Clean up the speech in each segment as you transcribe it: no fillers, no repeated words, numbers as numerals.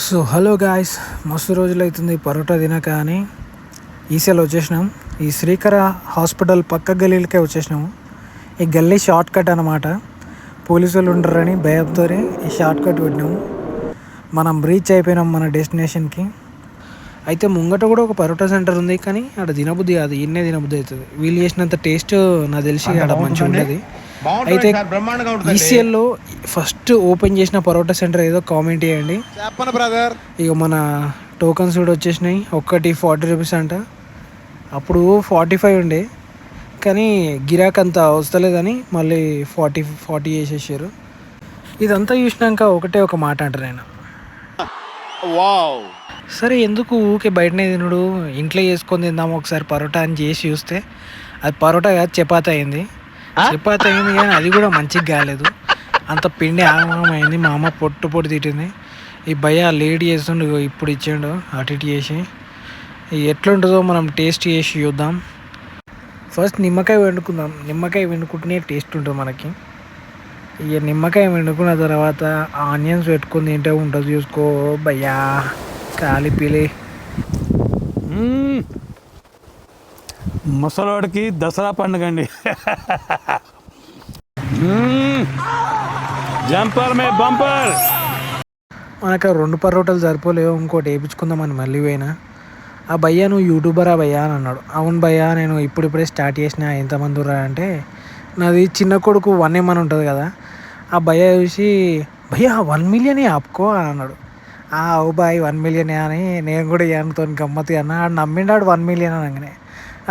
So hello guys, మస్తు రోజులు అవుతుంది పరోటా తినక అని ఈసీఎల్ వచ్చేసినాం. ఈ శ్రీకర హాస్పిటల్ పక్క గల్లీలకే వచ్చేసినాము. ఈ గల్లీ షార్ట్ కట్ అనమాట. పోలీసులు ఉండరని భయంతో ఈ షార్ట్ కట్ పెట్టినాము. మనం రీచ్ అయిపోయినాం మన డెస్టినేషన్కి. అయితే ముంగట కూడా ఒక పరోటా సెంటర్ ఉంది, కానీ ఆడ తినబుద్ధి కాదు, ఇన్నే తినబుద్ధి అవుతుంది. వీళ్ళు చేసినంత టేస్ట్ నాకు తెలిసి ఆడ మంచిగా ఉండదు. అయితే ఈసీఎల్లో ఫస్ట్ ఓపెన్ చేసిన పరోటా సెంటర్ ఏదో కామెంట్ చేయండి. చెప్పను బ్రదర్. ఇక మన టోకన్స్ కూడా వచ్చేసినాయి. ఒక్కటి 40 రూపీస్ అంట. అప్పుడు 45 ఉండే, కానీ గిరాక్ అంతా వస్తలేదని మళ్ళీ 40 చేసేసారు. ఇదంతా చూసినాక ఒకటే ఒక మాట అంటారు నేను, వావ్, సరే ఎందుకు ఊకే బయటనే తినడు, ఇంట్లో చేసుకొని తిందాము ఒకసారి పరోటా అని చేసి చూస్తే అది పరోటా కాదు, చపాతీ అయింది. చపాతీ అయింది కానీ అది కూడా మంచిగా కాలేదు. అంత పిండి ఆగమైంది. మా అమ్మ పొట్టు తిట్టింది. ఈ భయ్య లేట్ చేస్తుండు, ఇప్పుడు ఇచ్చాడు అటు ఇటు చేసి. ఎట్లుంటుందో మనం టేస్ట్ చేసి చూద్దాం. ఫస్ట్ నిమ్మకాయ వండుకుందాం. నిమ్మకాయ వండుకుంటేనే టేస్ట్ ఉంటుంది మనకి. ఇక నిమ్మకాయ వండుకున్న తర్వాత ఆనియన్స్ పెట్టుకుని తింటే ఉంటుంది. చూసుకో భయ్యా, కాలిపిలి. ముసలోడికి దసరా పండుగ అండి. జంపర్ మే బంపర్. మనకు 2 పరోటాలు సరిపోలేవు, ఇంకోటి వేయించుకుందామని మళ్ళీ పోయినా. ఆ భయ్యా నువ్వు యూట్యూబరా భయ్యా అని అన్నాడు. అవును భయ్యా, నేను ఇప్పుడిప్పుడే స్టార్ట్ చేసిన, ఎంతమంది ఉర్రా అంటే నాది చిన్న కొడుకు 1M అని ఉంటుంది కదా. ఆ భయ్యా చూసి భయ్యా 1 మిలియన్ ఆపుకో అని అన్నాడు. ఓ బాయ్ 1 మిలియన్ అని నేను కూడా ఏనుతో గమ్మతి అన్న. ఆడు నమ్మిండాడు 1 మిలియన్ అనగానే,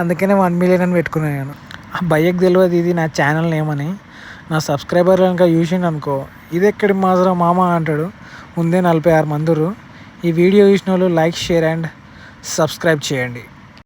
అందుకనే 1 మిలియన్ అని పెట్టుకున్నాను. ఆ భయ్యకు తెలియదు ఇది నా ఛానల్ నేమని. నా సబ్స్క్రైబర్ కనుక చూసిండు అనుకో, ఇది ఎక్కడి మాజరా మామ అంటాడు. ముందే 46 మంది. ఈ వీడియో చూసిన వాళ్ళు లైక్, షేర్ అండ్ సబ్స్క్రైబ్ చేయండి.